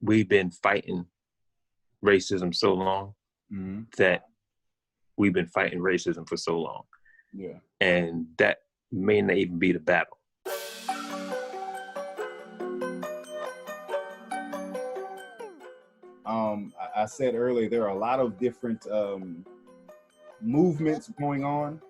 we've been fighting racism so long that we've been fighting racism for so long. Yeah. And that may not even be the battle. I said earlier, there are a lot of different movements going on.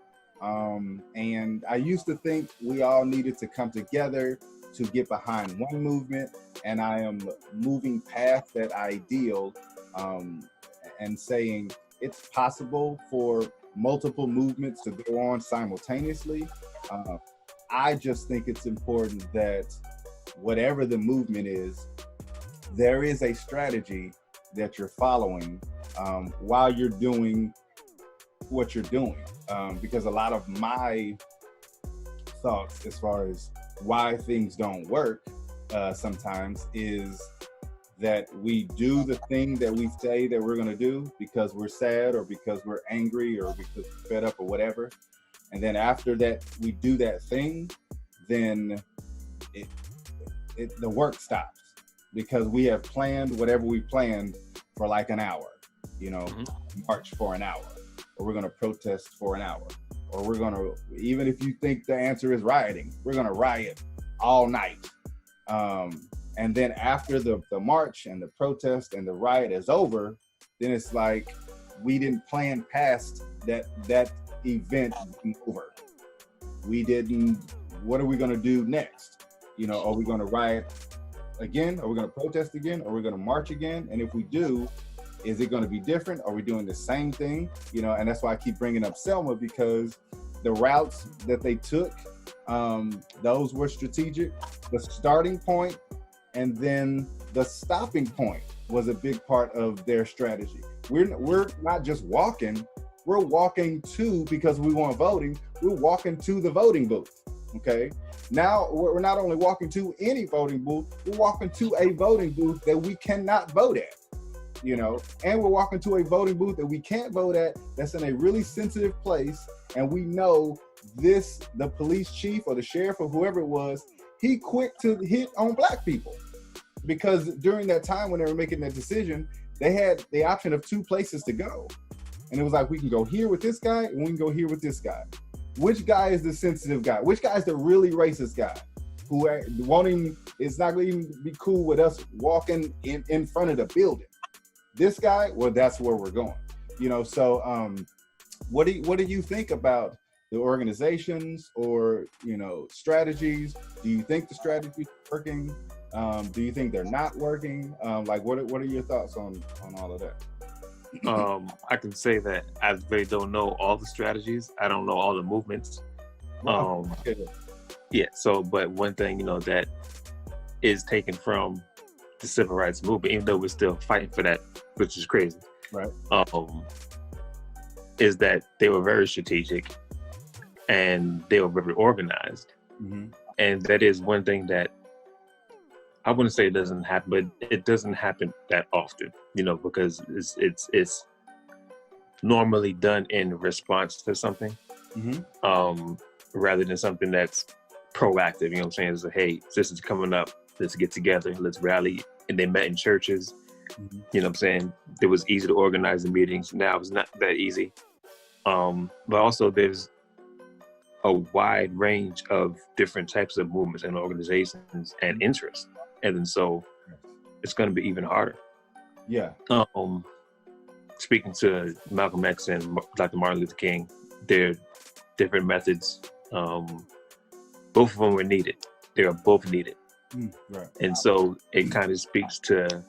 And I used to think we all needed to come together to get behind one movement. And I am moving past that ideal and saying it's possible for multiple movements to go on simultaneously. I just think it's important that whatever the movement is, there is a strategy that you're following while you're doing what you're doing. Because a lot of my thoughts as far as why things don't work sometimes is that we do the thing that we say that we're going to do because we're sad or because we're angry or because we're fed up or whatever. And then after that, we do that thing, then the work stops because we have planned whatever we planned for like an hour, march for an hour, or we're going to protest for an hour, or we're going to, even if you think the answer is rioting, we're going to riot all night. And then after the march and the protest and the riot is over, then it's like we didn't plan past that event being over. We didn't, what are we going to do next? Are we going to riot again? Are we going to protest again? Are we going to march again? And if we do, is it going to be different? Are we doing the same thing? And that's why I keep bringing up Selma, because the routes that they took, those were strategic. The starting point and then the stopping point was a big part of their strategy. We're not just walking, we're walking to, because we want voting, we're walking to the voting booth, okay? Now, we're not only walking to any voting booth, we're walking to a voting booth that we cannot vote at, and we're walking to a voting booth that we can't vote at, that's in a really sensitive place, and we know the police chief or the sheriff or whoever it was, he quick to hit on Black people, because during that time when they were making that decision, they had the option of 2 places to go. And it was like, we can go here with this guy and we can go here with this guy. Which guy is the sensitive guy? Which guy is the really racist guy who is not going to even be cool with us walking in front of the building? This guy, well, that's where we're going. So what do you think about the organizations or, strategies? Do you think the strategies are working? Do you think they're not working? What are your thoughts on all of that? I can say that I really don't know all the strategies. I don't know all the movements. Yeah. So, but one thing, that is taken from the civil rights movement, even though we're still fighting for that, which is crazy. Right. Is that they were very strategic and they were very organized. Mm-hmm. And that is one thing that I wouldn't say it doesn't happen, but it doesn't happen that often, because it's normally done in response to something, rather than something that's proactive. You know what I'm saying? It's like, hey, this is coming up. Let's get together. Let's rally. And they met in churches. Mm-hmm. You know what I'm saying? It was easy to organize the meetings. Now it's not that easy. But also there's a wide range of different types of movements and organizations and interests. And then so it's going to be even harder. Yeah. Speaking to Malcolm X and Dr. Martin Luther King, they're different methods. Both of them were needed. They are both needed. Right. And so it kind of speaks to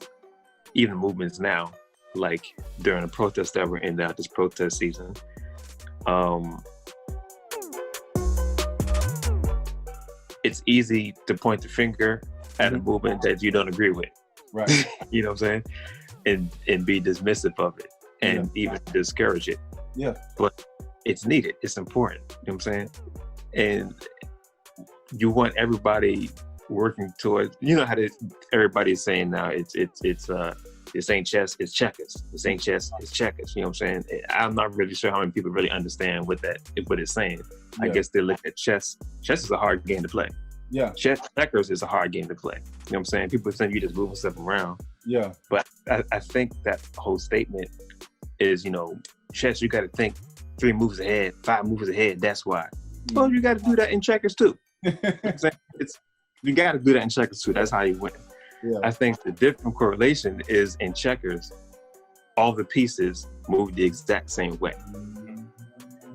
even movements now, like during the protests that we're in now, this protest season. It's easy to point the finger at a movement that you don't agree with. Right. You know what I'm saying? And be dismissive of it and even discourage it. Yeah. But it's needed. It's important. You know what I'm saying? And you want everybody working towards, how everybody is saying now, it's this ain't chess, it's checkers. This ain't chess, it's checkers. You know what I'm saying? I'm not really sure how many people really understand what it's saying. Yeah. I guess they look at chess. Chess is a hard game to play. Yeah. Checkers is a hard game to play. You know what I'm saying? People think you just moving stuff around. Yeah. But I think that whole statement is, chess, you got to think 3 moves ahead, 5 moves ahead. That's why. Well, you got to do that in checkers too. You got to do that in checkers too. That's how you win. Yeah. I think the different correlation is in checkers, all the pieces move the exact same way.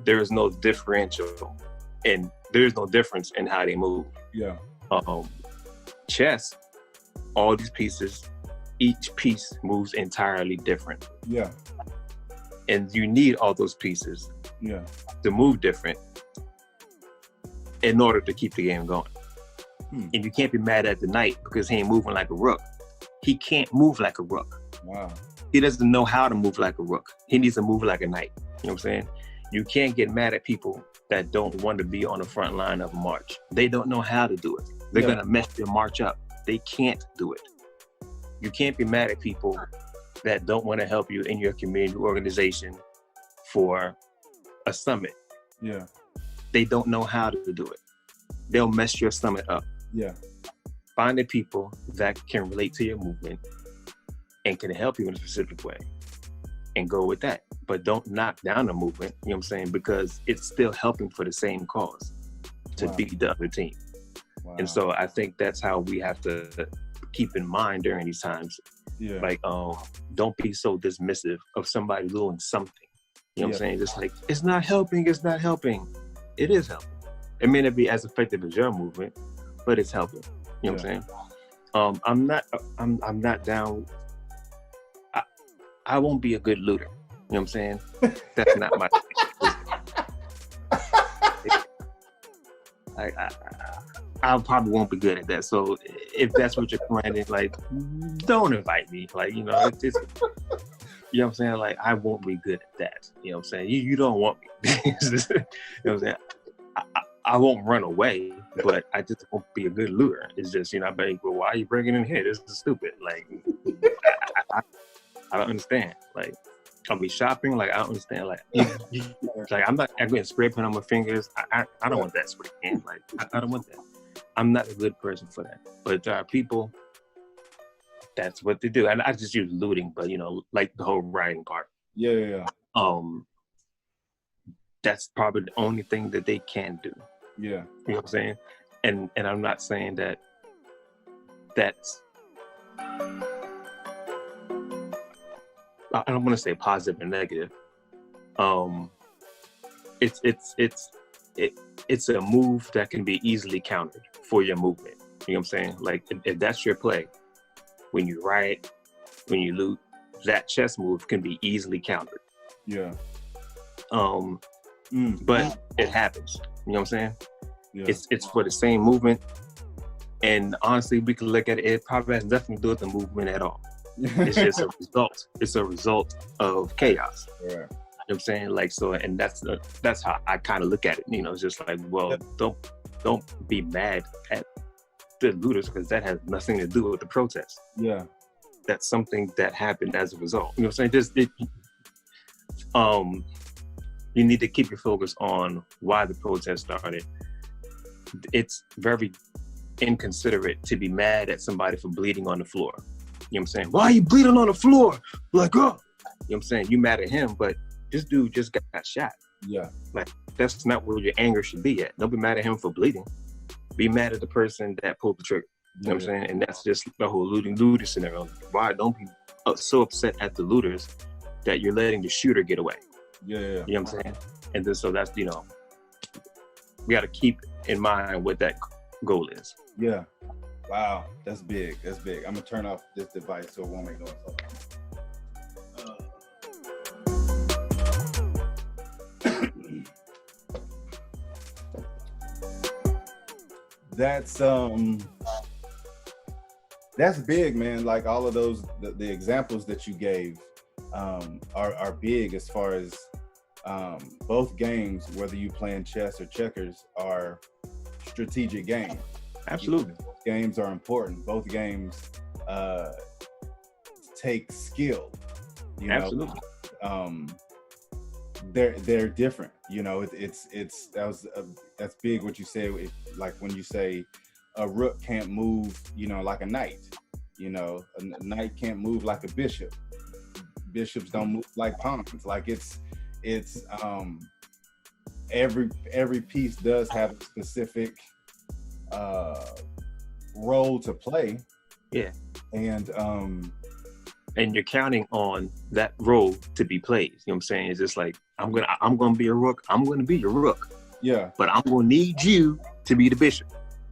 There is no differential, and there's no difference in how they move. Yeah. Chess, all these pieces, each piece moves entirely different. Yeah. And you need all those pieces to move different in order to keep the game going. And you can't be mad at the knight because he ain't moving like a rook. He can't move like a rook. Wow. He doesn't know how to move like a rook. He needs to move like a knight. You know what I'm saying? You can't get mad at people that don't want to be on the front line of a march. They don't know how to do it. They're going to mess your march up. They can't do it. You can't be mad at people that don't want to help you in your community organization for a summit. Yeah. They don't know how to do it. They'll mess your summit up. Yeah. Find the people that can relate to your movement and can help you in a specific way and go with that. But don't knock down the movement, you know what I'm saying? Because it's still helping for the same cause, to beat the other team. Wow. And so I think that's how we have to keep in mind during these times. Yeah. Like, don't be so dismissive of somebody doing something. You know what I'm saying? Just like, it's not helping. It is helping. It may not be as effective as your movement, but it's helping. You know what I'm saying? I'm not down. I won't be a good looter. You know what I'm saying? That's not my. I probably won't be good at that. So if that's what you're planning, like, don't invite me. Like, you know, it's you know what I'm saying? Like, I won't be good at that. You know what I'm saying? You don't want me. You know what I'm saying? I won't run away, but I just won't be a good looter. It's just, you know, I'm like, well, why are you bringing in here? This is stupid. Like, I don't understand. Like, I'll be shopping. Like, I don't understand. Like, I'm getting spray paint on my fingers. I don't want that spray paint. Like, I don't want that. I'm not a good person for that. But there are people, that's what they do. And I just use looting, but, you know, like the whole rioting part. Yeah. That's probably the only thing that they can do. Yeah. You know what I'm saying? And I'm not saying that that's, I don't want to say positive and negative. It's a move that can be easily countered for your movement. You know what I'm saying? Like, if that's your play, when you riot, when you loot, that chess move can be easily countered. Yeah. But it happens. You know what I'm saying? Yeah. It's for the same movement. And honestly, we can look at it. It probably has nothing to do with the movement at all. It's just a result. It's a result of chaos. Yeah. You know what I'm saying? Like, so, and that's how I kind of look at it. You know, it's just like, well, don't be mad at the looters because that has nothing to do with the protest. Yeah. That's something that happened as a result. You know what I'm saying? You need to keep your focus on why the protest started. It's very inconsiderate to be mad at somebody for bleeding on the floor. You know what I'm saying? Why are you bleeding on the floor? Like, oh. You know what I'm saying? You mad at him, but this dude just got shot. Yeah. Like, that's not where your anger should be at. Don't be mad at him for bleeding. Be mad at the person that pulled the trigger. You know what I'm saying? And that's just the whole looter scenario. Why don't be so upset at the looters that you're letting the shooter get away? Yeah. You know what I'm saying? And then, so that's, you know, we got to keep in mind what that goal is. Yeah. Wow. That's big. That's big. I'm going to turn off this device so it won't make noise. That's big, man. Like, all of those, the examples that you gave are big as far as both games, whether you playing chess or checkers, are strategic games. Absolutely. Both games are important. Both games take skill. You know? Absolutely. They're different. You know, that's big what you said. Like when you say a rook can't move, you know, like a knight. You know, a knight can't move like a bishop. Bishops don't move like pawns. Like it's every piece does have a specific role to play. Yeah. And you're counting on that role to be played. You know what I'm saying? It's just like, I'm gonna be a rook. I'm gonna be your rook. Yeah. But I'm gonna need you to be the bishop.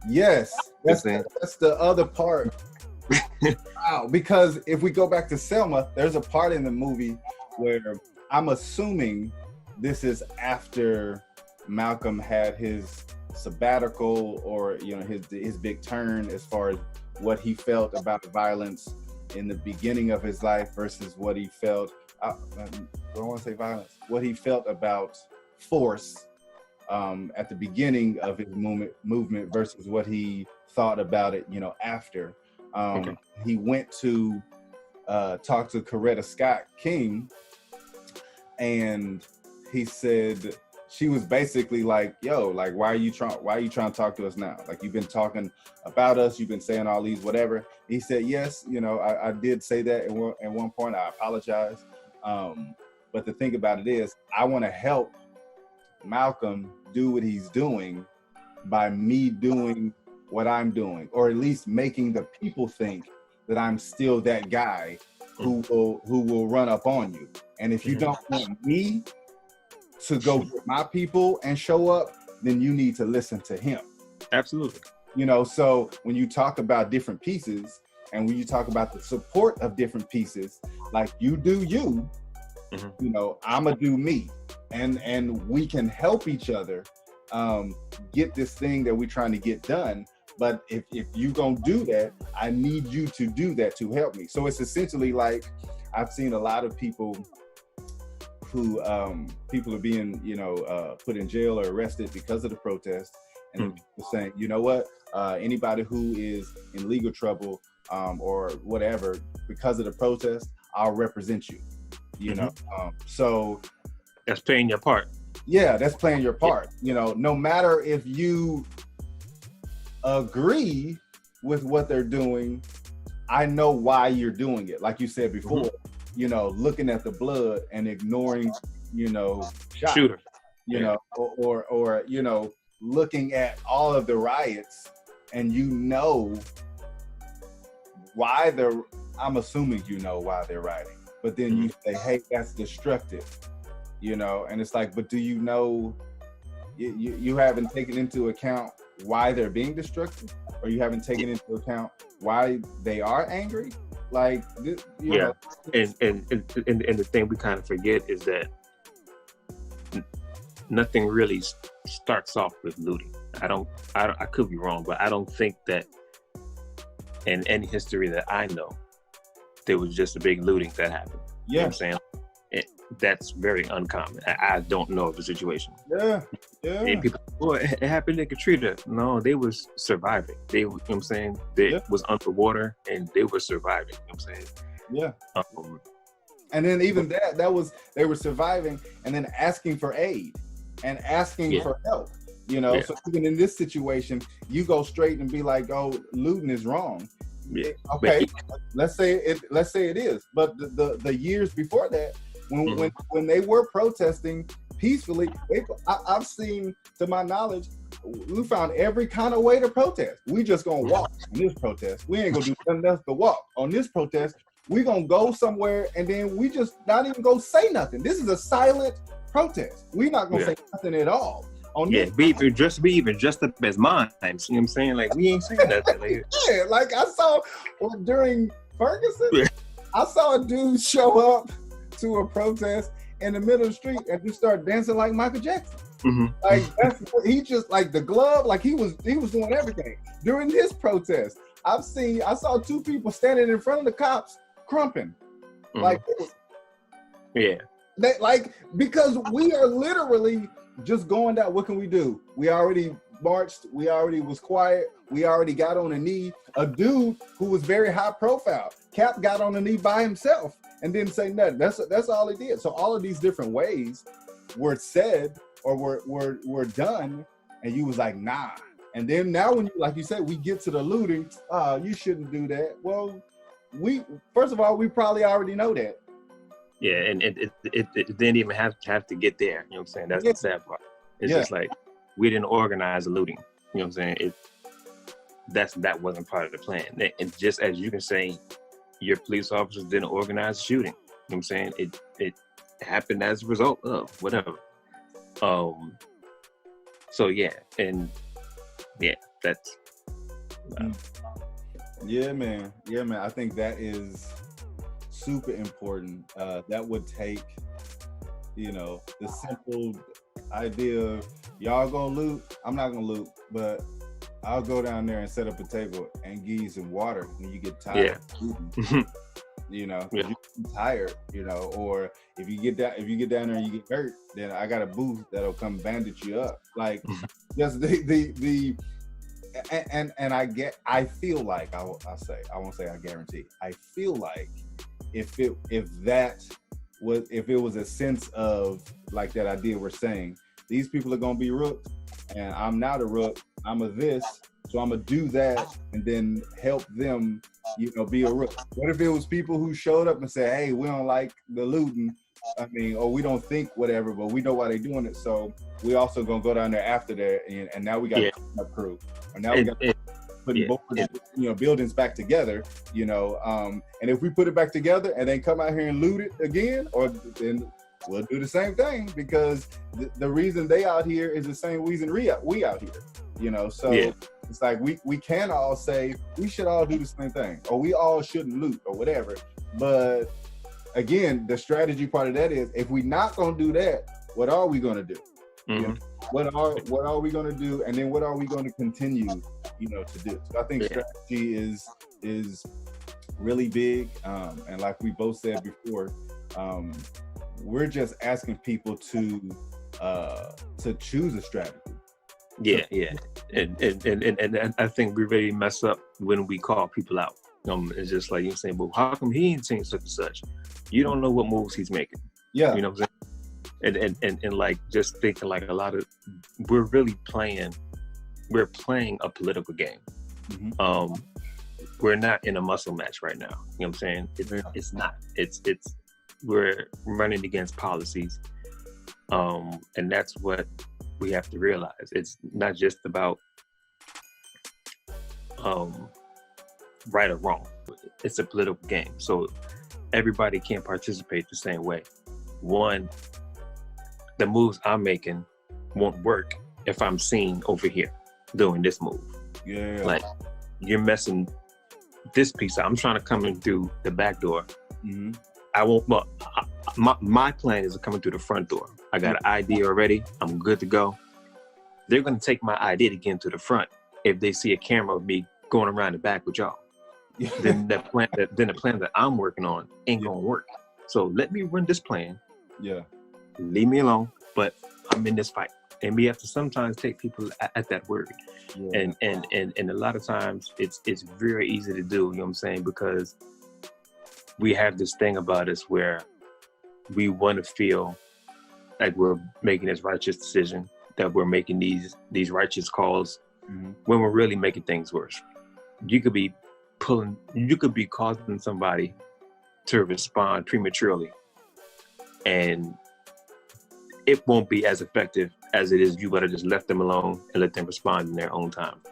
Yes. That's the other part. Wow. Because if we go back to Selma, there's a part in the movie where I'm assuming this is after Malcolm had his sabbatical, or you know, his big turn as far as what he felt about violence in the beginning of his life versus what he felt, I don't want to say violence, what he felt about force at the beginning of his movement versus what he thought about it, you know, after. Okay. He went to talk to Coretta Scott King, and he said, she was basically like, yo, like, why are you trying to talk to us now? Like, you've been talking about us, you've been saying all these whatever. He said, yes, you know, I did say that at one point. I apologize. But the thing about it is, I want to help Malcolm do what he's doing by me doing what I'm doing, or at least making the people think that I'm still that guy who will run up on you. And if you don't want me to go with my people and show up, then you need to listen to him. Absolutely. You know, so when you talk about different pieces, and when you talk about the support of different pieces, like, you do you, you know, I'ma do me, and we can help each other get this thing that we're trying to get done. But if you gonna do that, I need you to do that to help me. So it's essentially like, I've seen a lot of people who people are being, you know, put in jail or arrested because of the protest, and people saying, you know what, anybody who is in legal trouble or whatever because of the protest, I'll represent you. You know, so that's playing your part. Yeah, that's playing your part. You know, no matter if you agree with what they're doing, I know why you're doing it. Like you said before, you know, looking at the blood and ignoring, you know, shooter, you know, or you know, looking at all of the riots, and you know why I'm assuming you know why they're rioting, but then you say, hey, that's destructive, you know, and it's like, but do you know, you haven't taken into account why they're being destructive, or you haven't taken into account why they are angry? Like, you know. And the thing we kind of forget is that nothing really starts off with looting. I could be wrong, but I don't think that in any history that I know, there was just a big looting that happened. You know what I'm saying? That's very uncommon. I don't know of the situation. Yeah. And people, it happened in Katrina. No, they was surviving. They, you know what I'm saying? They was underwater and they were surviving. You know what I'm saying? Yeah. And then even that was, they were surviving and then asking for aid and asking for help. You know, so even in this situation, you go straight and be like, oh, looting is wrong. Yeah. Okay, let's say it is. But the years before that, when they were protesting peacefully, I've seen, to my knowledge, we found every kind of way to protest. We just gonna walk on this protest. We ain't gonna do nothing else but walk. On this protest, we gonna go somewhere and then we just not even go say nothing. This is a silent protest. We're not gonna say nothing at all. Be even dressed up as mimes. You know what I'm saying? Like, we ain't saying nothing. Like, like I saw during Ferguson, I saw a dude show up to a protest in the middle of the street and just start dancing like Michael Jackson. Like, he just, like, the glove, like he was doing everything. During this protest, I saw two people standing in front of the cops crumping. Like, because we are literally just going down. What can we do? We already marched. We already was quiet. We already got on a knee. A dude who was very high profile, Cap, got on a knee by himself and didn't say nothing. That's all he did. So all of these different ways were said or were done, and you was like, nah. And then now when you, like you said, we get to the looting, you shouldn't do that. Well, we first of all, we probably already know that. Yeah, and it didn't even have to get there. You know what I'm saying? That's the sad part. It's just like we didn't organize the looting. You know what I'm saying? That wasn't part of the plan. And just as you can say, your police officers didn't organize the shooting. You know what I'm saying? It happened as a result of whatever. So yeah, and yeah, that's. Yeah, man. I think that is super important. That would take, the simple idea of y'all gonna loot. I'm not gonna loot, but I'll go down there and set up a table and give you some water when you get tired. Yeah. You're tired, or if you get down there and you get hurt, then I got a booth that'll come bandage you up. Like just I feel like I won't say I guarantee. I feel like if it was a sense of like that idea we're saying, these people are gonna be rooks, and I'm not a rook. I'm a this, so I'm gonna do that and then help them, be a rook. What if it was people who showed up and said, "Hey, we don't like the looting, or we don't think whatever, but we know why they're doing it, so we also gonna go down there after that, and now we got a crew, or now we got putting buildings back together, and if we put it back together and then come out here and loot it again, or then we'll do the same thing, because the reason they out here is the same reason we out here, so it's like we can all say we should all do the same thing, or we all shouldn't loot or whatever. But again, the strategy part of that is, if we're not gonna do that, what are we gonna do? What are we gonna do, and then what are we gonna continue to do? So I think strategy is really big, and like we both said before, we're just asking people to choose a strategy. And I think we really mess up when we call people out. It's just like you're saying, well, how come he ain't saying such and such? You don't know what moves he's making. You know what I'm saying? And like just thinking like we're playing a political game. We're not in a muscle match right now. You know what I'm saying? It's not. We're running against policies. And that's what we have to realize. It's not just about right or wrong. It's a political game. So everybody can't participate the same way. One, the moves I'm making won't work if I'm seen over here doing this move. Like you're messing this piece up. I'm trying to come in through the back door. I won't. Well, my plan is coming through the front door. I got an ID already. I'm good to go. They're going to take my ID to get into the front if they see a camera of me going around the back with y'all. Then the plan that I'm working on ain't going to work. So let me run this plan. Leave me alone. But I'm in this fight, and we have to sometimes take people at that word. And a lot of times it's very easy to do. You know what I'm saying? Because we have this thing about us where we want to feel like we're making this righteous decision, that we're making these righteous calls, when we're really making things worse. You could be causing somebody to respond prematurely, and it won't be as effective as it is you would have just left them alone and let them respond in their own time.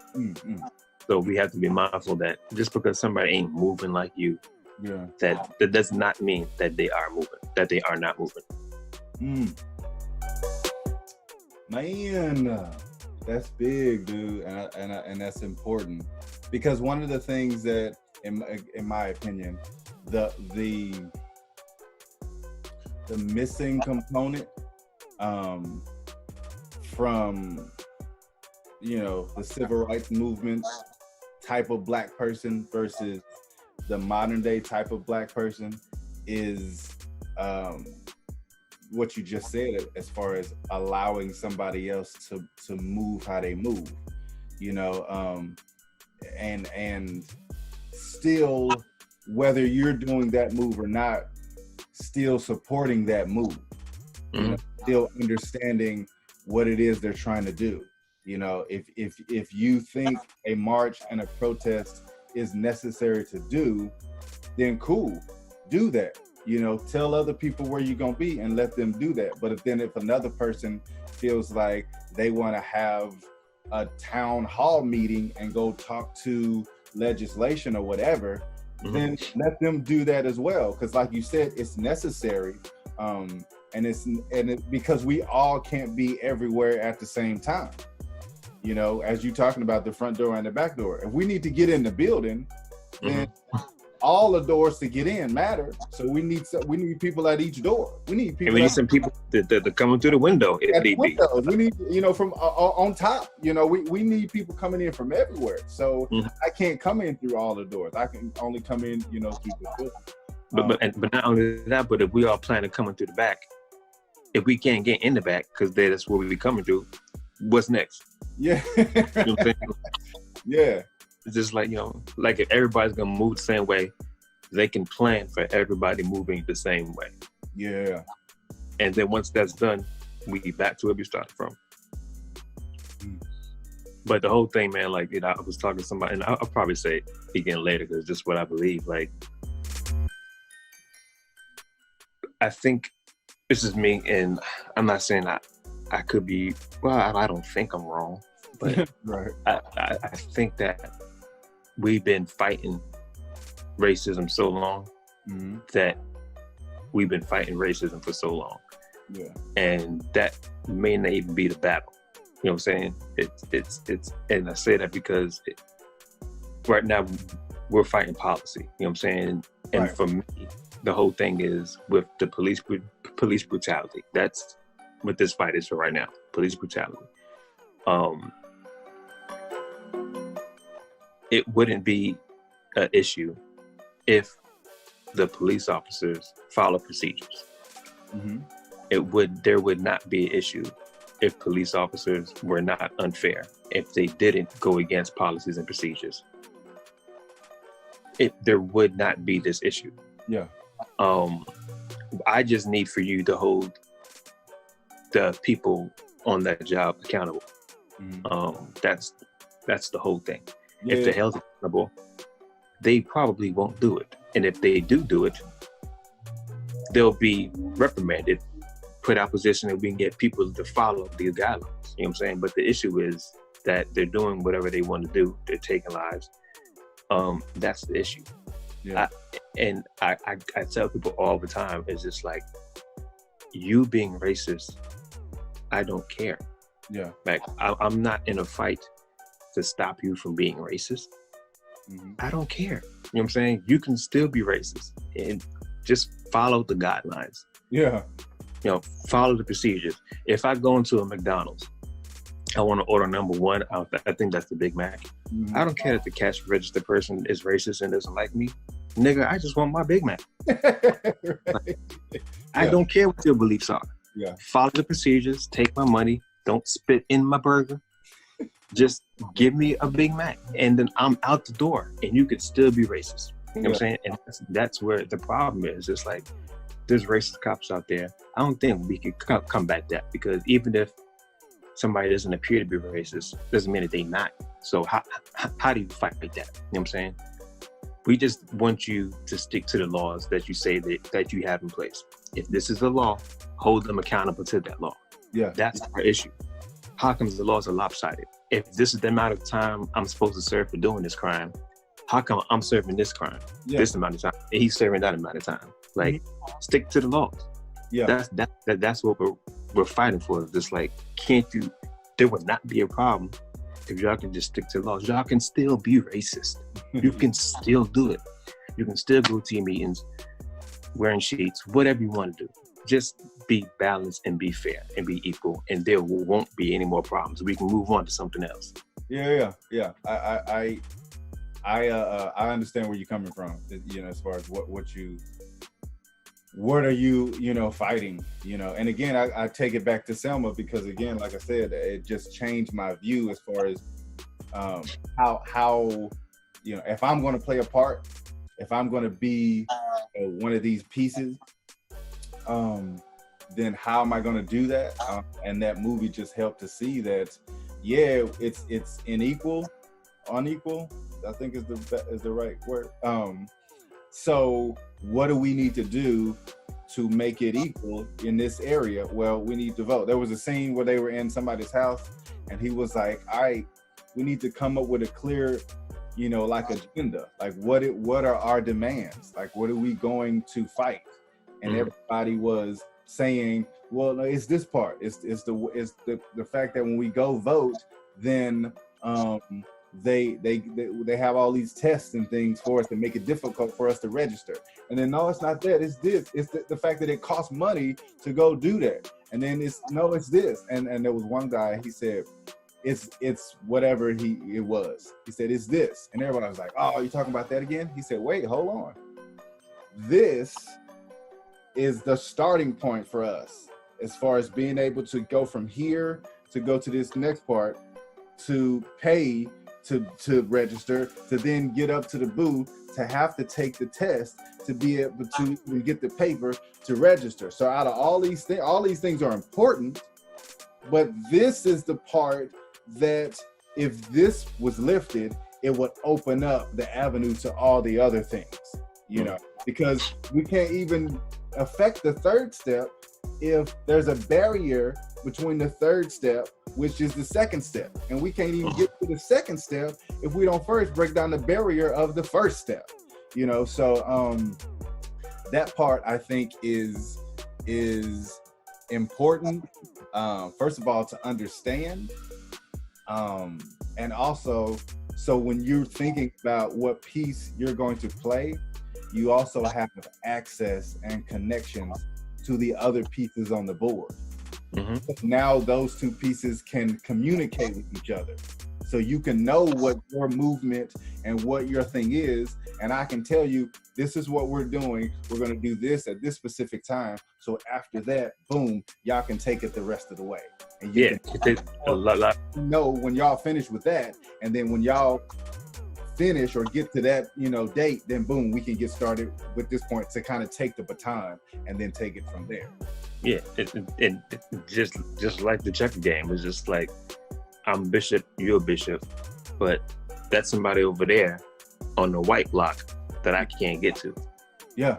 So we have to be mindful that just because somebody ain't moving like you, that does not mean that they are moving, that they are not moving. Man, that's big, dude, and that's important, because one of the things that, in my opinion, the missing component from the civil rights movement type of Black person versus the modern day type of Black person is what you just said, as far as allowing somebody else to move how they move, and still, whether you're doing that move or not, still supporting that move, still understanding what it is they're trying to do. If you think a march and a protest is necessary to do, then cool, do that. You know, tell other people where you're gonna be and let them do that. But if another person feels like they want to have a town hall meeting and go talk to legislation or whatever, then let them do that as well. Because like you said, it's necessary. Because we all can't be everywhere at the same time. You know, as you're talking about the front door and the back door, if we need to get in the building, then all the doors to get in matter. So we need people at each door. We need people. And we need some people that coming through the window if need be. We need, you know, from on top. You know, we need people coming in from everywhere. So I can't come in through all the doors. I can only come in, you know, through the building. But not only that, but if we all plan on coming through the back, if we can't get in the back because that's where we be coming through, what's next? Yeah. You know what I'm saying? Yeah. It's just like, you know, like if everybody's gonna move the same way, they can plan for everybody moving the same way. Yeah. And then once that's done, we get back to where we started from. But the whole thing, man, like, you know, I was talking to somebody, and I'll probably say it again later because it's just what I believe. Like, I think this is me, and I'm not saying I could be, well, I don't think I'm wrong, but right. I think that we've been fighting racism so long that we've been fighting racism for so long. Yeah. And that may not even be the battle. You know what I'm saying? It's and I say that because right now we're fighting policy. You know what I'm saying? And right. For me, the whole thing is with the police brutality. That's what this fight is for right now. Police brutality. It wouldn't be an issue if the police officers follow procedures. There would not be an issue if police officers were not unfair, if they didn't go against policies and procedures. There would not be this issue. Yeah. I just need for you to hold the people on that job accountable. That's the whole thing. Yeah. If they're held accountable, they probably won't do it. And if they do it, they'll be reprimanded, put out position, and we can get people to follow these guidelines. You know what I'm saying? But the issue is that they're doing whatever they want to do. They're taking lives. That's the issue. Yeah. I tell people all the time, it's just like, you being racist, I don't care. Yeah. Like, I'm not in a fight to stop you from being racist. I don't care. You know what I'm saying? You can still be racist and just follow the guidelines. Yeah. You know, follow the procedures. If I go into a McDonald's, I want to order number one. I think that's the Big Mac. I don't care if the cash register person is racist and doesn't like me. Nigga, I just want my Big Mac. Right. I don't care what your beliefs are. Yeah. Follow the procedures, take my money, don't spit in my burger. Just give me a Big Mac, and then I'm out the door, and you could still be racist. You know what I'm saying? And that's where the problem is. It's like, there's racist cops out there. I don't think we can combat that, because even if somebody doesn't appear to be racist, doesn't mean that they're not. So how do you fight like that? You know what I'm saying? We just want you to stick to the laws that you say that you have in place. If this is the law, hold them accountable to that law. Yeah. That's our issue. How comes the laws are lopsided? If this is the amount of time I'm supposed to serve for doing this crime, how come I'm serving this crime this amount of time and he's serving that amount of time? Like, stick to the laws. Yeah. That's what we're fighting for. Just like, there would not be a problem if y'all can just stick to the laws. Y'all can still be racist. You can still do it. You can still go to your meetings wearing sheets, whatever you want to do. Just be balanced and be fair and be equal, and there won't be any more problems. We can move on to something else. Yeah. I understand where you're coming from. You know, as far as what are you fighting? You know, and again, I take it back to Selma, because again, like I said, it just changed my view as far as how if I'm going to play a part, if I'm going to be one of these pieces, then how am I going to do that? And that movie just helped to see that, it's unequal, I think is the right word. So what do we need to do to make it equal in this area? Well, we need to vote. There was a scene where they were in somebody's house and he was like, all right, we need to come up with a clear, like agenda. Like what are our demands? Like what are we going to fight? And everybody was saying, well, no, it's this part. It's the fact that when we go vote, then they have all these tests and things for us to make it difficult for us to register. And then no, it's not that. It's this. It's the fact that it costs money to go do that. And then it's this. And there was one guy. He said, it's whatever it was. He said it's this. And everybody was like, oh, are you talking about that again? He said, wait, hold on. This is the starting point for us as far as being able to go from here to go to this next part, to pay to register, to then get up to the booth, to have to take the test, to be able to even get the paper to register. So out of all these things are important, but this is the part that if this was lifted, it would open up the avenue to all the other things, because we can't even affect the third step if there's a barrier between the third step, which is the second step. And we can't even get to the second step if we don't first break down the barrier of the first step, So that part I think is important, first of all, to understand. And also, so when you're thinking about what piece you're going to play, you also have access and connections to the other pieces on the board. Now those two pieces can communicate with each other. So you can know what your movement and what your thing is. And I can tell you, this is what we're doing. We're going to do this at this specific time. So after that, boom, y'all can take it the rest of the way. And you know when y'all finish with that. And then when y'all finish or get to that, date, then boom, we can get started with this point to kind of take the baton and then take it from there. Yeah, and just like the checker game, it's just like, I'm bishop, you're bishop, but that's somebody over there on the white block that I can't get to. Yeah.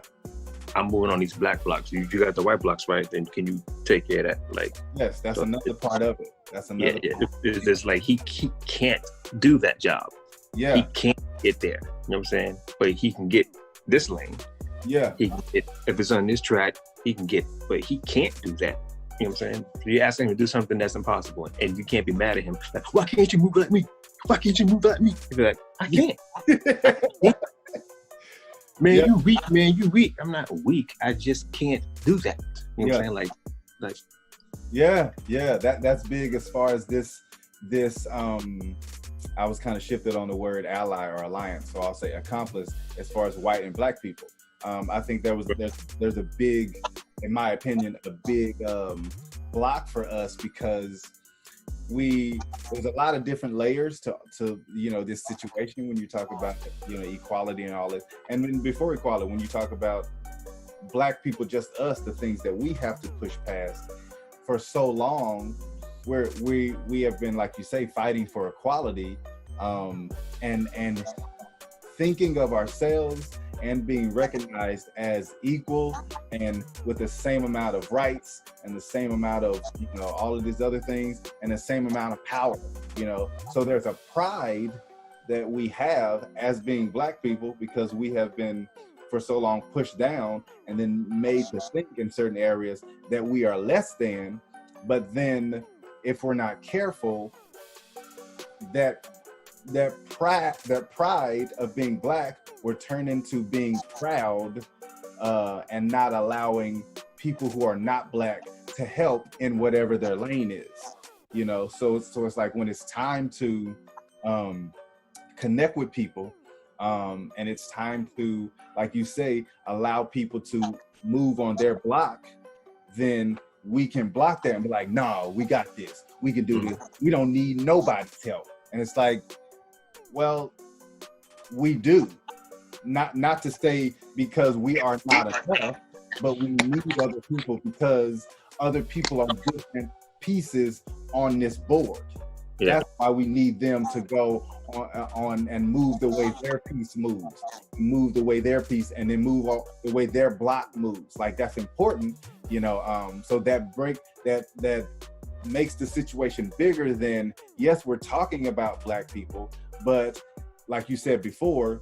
I'm moving on these black blocks. You got the white blocks, right? Then can you take care of that? Like, yes, that's another part of it. That's another. Yeah. It's like he can't do that job. Yeah. He can't get there. You know what I'm saying? But he can get this lane. Yeah. He can get, if it's on this track, he can get, but he can't do that. You know what I'm saying? You're asking him to do something that's impossible, and you can't be mad at him. Like, why can't you move like me? Why can't you move like me? You'd be like, I can't. Man, you weak, man, you weak. I'm not weak. I just can't do that. You know what I'm saying? Like. Yeah. That's big as far as this. I was kind of shifted on the word ally or alliance, so I'll say accomplice as far as white and black people. I think there's a big, in my opinion, a big block for us because there's a lot of different layers to this situation when you talk about equality and all this. And then before equality, when you talk about black people, just us, the things that we have to push past for so long, where we have been, like you say, fighting for equality, and thinking of ourselves and being recognized as equal and with the same amount of rights and the same amount of all of these other things and the same amount of power. So there's a pride that we have as being black people because we have been for so long pushed down and then made to think in certain areas that we are less than. But then if we're not careful, that pride of being black will turn into being proud and not allowing people who are not black to help in whatever their lane is. So it's like when it's time to connect with people, and it's time to, like you say, allow people to move on their block, then we can block that and be like, no, we got this. We can do this. We don't need nobody's help. And it's like, well, we do. Not to say because we are not enough, but we need other people because other people are different pieces on this board. Yeah. That's why we need them to go on and move the way their piece moves, move the way their piece, and then move the way their block moves. Like that's important, you know. So that that makes the situation bigger than, yes, we're talking about Black people, but like you said before,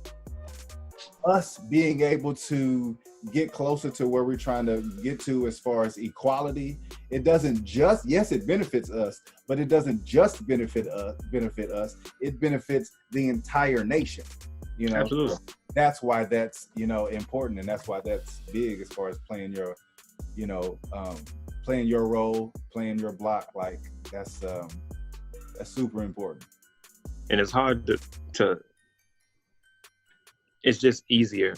us being able to get closer to where we're trying to get to as far as equality, it doesn't just, yes, it benefits us, but it doesn't just benefit us, it benefits the entire nation, you know. Absolutely. That's why that's, you know, important, and that's why that's big as far as playing your, you know, playing your role, playing your block. Like that's super important. And it's hard to it's just easier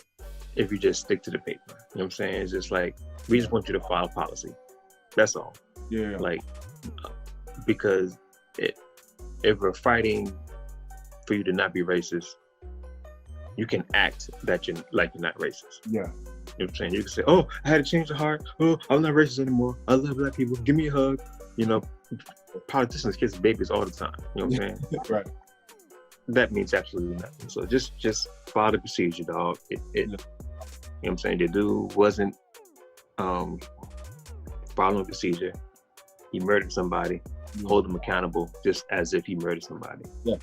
if you just stick to the paper. You know what I'm saying? It's just like, we just want you to follow policy. That's all. Yeah. Like, because if we're fighting for you to not be racist, you can act that you're not racist. Yeah. You know what I'm saying? You can say, oh, I had to change the heart. Oh, I'm not racist anymore. I love Black people. Give me a hug. You know, politicians kiss babies all the time. You know what I'm saying? Right. That means absolutely nothing. So just follow the procedure, dog. You know what I'm saying? The dude wasn't following procedure. He murdered somebody. Hold him accountable just as if he murdered somebody. Yeah.